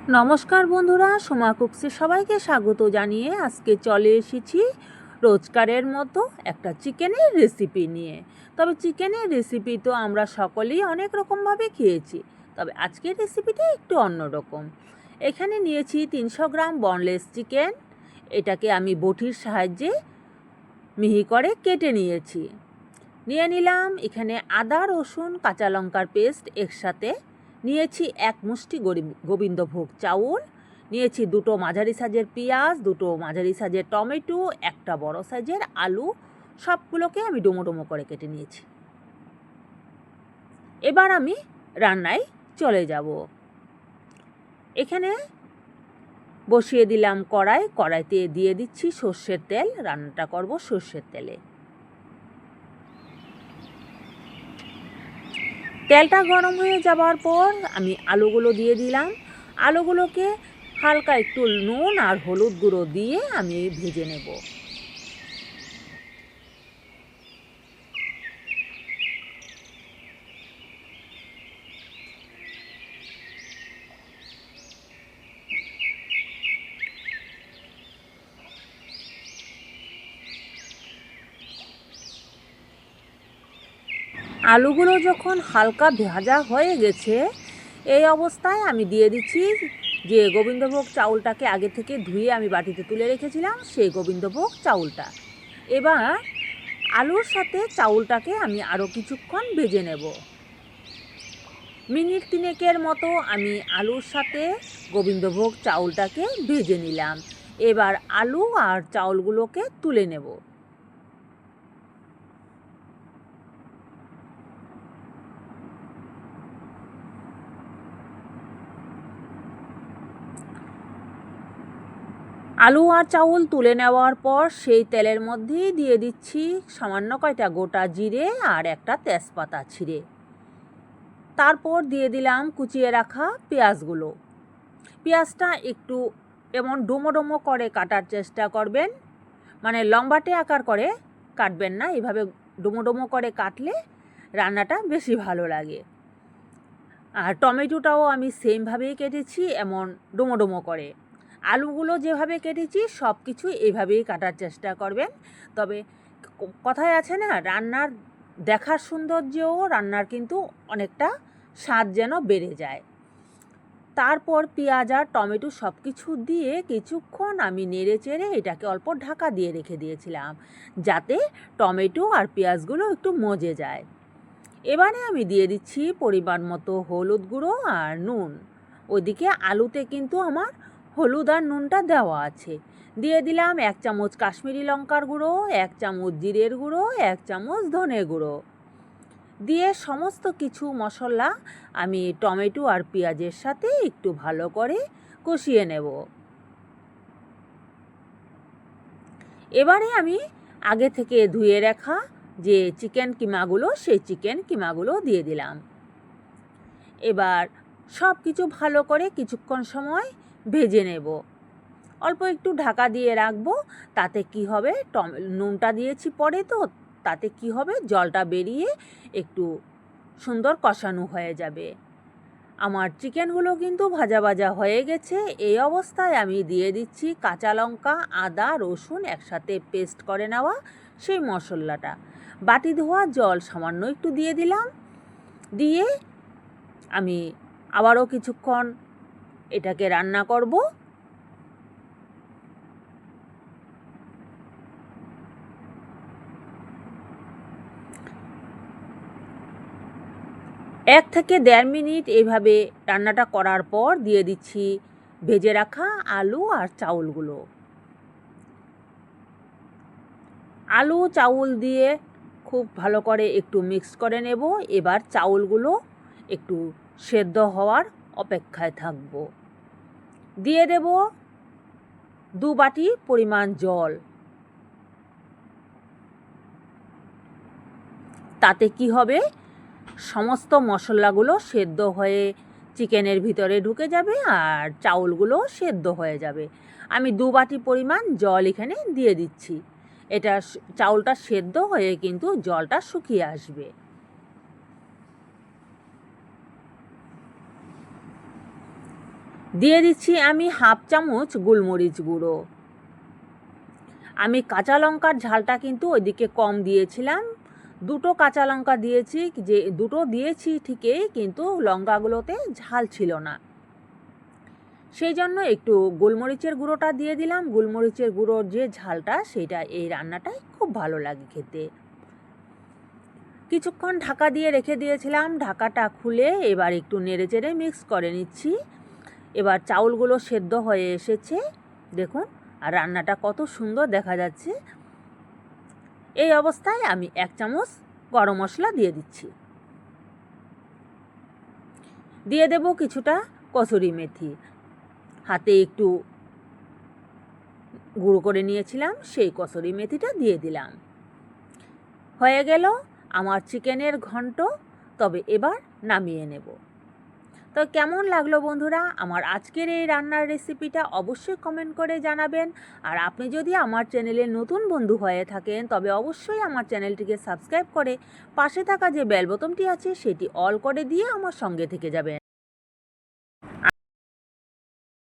নমস্কার বন্ধুরা, সোমা কুকসে সবাইকে স্বাগত জানিয়ে আজকে চলে এসেছি রোজকারের মতো একটা চিকেনের রেসিপি নিয়ে। তবে চিকেনের রেসিপি তো আমরা সকলেই অনেক রকমভাবে খেয়েছি, তবে আজকের রেসিপিটা একটু অন্যরকম। এখানে নিয়েছি 300 গ্রাম বনলেস চিকেন। এটাকে আমি বটির সাহায্যে মিহি করে কেটে নিয়েছি। নিয়ে নিলাম এখানে আদা, রসুন, কাঁচা লঙ্কার পেস্ট একসাথে। নিয়েছি এক মুষ্টি গোবিন্দভোগ চাউল। নিয়েছি দুটো মাঝারি সাইজের পেঁয়াজ, দুটো মাঝারি সাইজের টমেটো, একটা বড় সাইজের আলু। সবগুলোকে আমি ডুমো ডুমো করে কেটে নিয়েছি। এবার আমি রান্নায় চলে যাব। এখানে বসিয়ে দিলাম কড়াইতে দিয়ে দিচ্ছি সর্ষের তেল। রান্নাটা করব সর্ষের তেলে। তেলটা গরম হয়ে যাবার পর আমি আলুগুলো দিয়ে দিলাম। আলুগুলোকে হালকা একটু নুন আর হলুদ গুঁড়ো দিয়ে আমি ভেজে নেব। আলুগুলো যখন হালকা ভাজা হয়ে গেছে, এই অবস্থায় আমি দিয়ে দিচ্ছি যে গোবিন্দভোগ চাউলটাকে আগে থেকে ধুয়ে আমি বাটিতে তুলে রেখেছিলাম, সেই গোবিন্দভোগ চাউলটা। এবার আলুর সাথে চাউলটাকে আমি আরও কিছুক্ষণ ভেজে নেব। মিনিট 3 মতো আমি আলুর সাথে গোবিন্দভোগ চাউলটাকে ভেজে নিলাম। এবার আলু আর চাউলগুলোকে তুলে নেব। আলু আর চাউল তুলে নেওয়ার পর সেই তেলের মধ্যেই দিয়ে দিচ্ছি সামান্য কয়টা গোটা জিরে আর একটা তেজপাতা ছিঁড়ে। তারপর দিয়ে দিলাম কুচিয়ে রাখা পেঁয়াজগুলো। পেঁয়াজটা একটু এমন ডুমো ডুমো করে কাটার চেষ্টা করবেন, মানে লম্বাটে আকার করে কাটবেন না, এভাবে ডুমো ডুমো করে কাটলে রান্নাটা বেশি ভালো লাগে। আর টমেটোটাও আমি সেমভাবেই কেটেছি, এমন ডুমো ডুমো করে। আলুগুলো যেভাবে কেটেছি সব কিছু এইভাবেই কাটার চেষ্টা করবেন। তবে কথায় আছে না, রান্নার দেখার সৌন্দর্যও রান্নার কিন্তু অনেকটা স্বাদ যেন বেড়ে যায়। তারপর পেঁয়াজ আর টমেটো সব কিছু দিয়ে কিছুক্ষণ আমি নেড়ে চেড়ে এটাকে অল্প ঢাকা দিয়ে রেখে দিয়েছিলাম, যাতে টমেটো আর পেঁয়াজগুলো একটু মজে যায়। এবারে আমি দিয়ে দিচ্ছি পরিমাণ মতো হলুদ গুঁড়ো আর নুন। ওইদিকে আলুতে কিন্তু আমার হলুদ আর নুনটা দেওয়া আছে। দিয়ে দিলাম 1 চামচ কাশ্মীরি লঙ্কার গুঁড়ো, 1 চামচ জিরের গুঁড়ো, 1 চামচ ধনে গুঁড়ো দিয়ে সমস্ত কিছু মশলা আমি টমেটো আর পেঁয়াজের সাথে একটু ভালো করে কষিয়ে নেব। এবারে আমি আগে থেকে ধুয়ে রাখা যে চিকেন কিমাগুলো, সেই চিকেন কিমাগুলো দিয়ে দিলাম। এবার সব কিছু ভালো করে কিছুক্ষণ সময় ভেজে নেব। অল্প একটু ঢাকা দিয়ে রাখবো। তাতে কি হবে, নুনটা দিয়েছি পরে, তো তাতে কি হবে, জলটা বেরিয়ে একটু সুন্দর কষানো হয়ে যাবে। আমার চিকেনগুলো কিন্তু ভাজা ভাজা হয়ে গেছে। এই অবস্থায় আমি দিয়ে দিচ্ছি কাঁচা লঙ্কা, আদা, রসুন একসাথে পেস্ট করে নেওয়া সেই মশলাটা। বাটি ধোয়া জল সামান্য একটু দিয়ে দিলাম। দিয়ে আমি আবারও কিছুক্ষণ এটাকে রান্না করব। এক থেকে 1.5 মিনিট এইভাবে রান্নাটা করার পর দিয়ে দিচ্ছি ভেজে রাখা আলু আর চাউলগুলো। আলু চাউল দিয়ে খুব ভালো করে একটু মিক্স করে নেব। এবার চাউলগুলো একটু সেদ্ধ হওয়ার অপেক্ষায় থাকব। দিয়ে দেব 2 বাটি পরিমাণ জল। তাতে কি হবে, সমস্ত মশলাগুলো সেদ্ধ হয়ে চিকেনের ভিতরে ঢুকে যাবে আর চাউলগুলো সেদ্ধ হয়ে যাবে। আমি 2 বাটি পরিমাণ জল এখানে দিয়ে দিচ্ছি। এটা চাউলটা সেদ্ধ হয়ে কিন্তু জলটা শুকিয়ে আসবে। দিয়ে দিচ্ছি আমি হাফ চামচ গোলমরিচ গুঁড়ো। আমি কাঁচা লঙ্কার ঝালটা কিন্তু ওইদিকে কম দিয়েছিলাম, 2টো কাঁচা লঙ্কা দিয়েছি, যে 2টো দিয়েছি ঠিকই, কিন্তু লঙ্কাগুলোতে ঝাল ছিল না, সেই জন্য একটু গোলমরিচের গুঁড়োটা দিয়ে দিলাম। গোলমরিচের গুঁড়োর যে ঝালটা, সেটা এই রান্নাটায় খুব ভালো লাগে খেতে। কিছুক্ষণ ঢাকা দিয়ে রেখে দিয়েছিলাম, ঢাকাটা খুলে এবার একটু নেড়েচেড়ে মিক্স করে নিচ্ছি। এবার চাউলগুলো সেদ্ধ হয়ে এসেছে দেখুন, আর রান্নাটা কত সুন্দর দেখা যাচ্ছে। এই অবস্থায় আমি 1 চামচ গরম মশলা দিয়ে দিচ্ছি, দিয়ে দেব কিছুটা কসুরি মেথি, হাতে একটু গুঁড়ো করে নিয়েছিলাম, সেই কসুরি মেথিটা দিয়ে দিলাম। হয়ে গেল আমার চিকেনের ঘন্ট। তবে এবার নামিয়ে নেব। তো কেমন লাগলো বন্ধুরা আমার আজকের এই রান্নার রেসিপিটা, অবশ্যই কমেন্ট করে জানাবেন। আর আপনি যদি আমার চ্যানেলে নতুন বন্ধু হয়ে থাকেন, তবে অবশ্যই আমার চ্যানেলটিকে সাবস্ক্রাইব করে পাশে থাকা যে বেল বোতামটি আছে সেটি অল করে দিয়ে আমার সঙ্গে থেকে যাবেন।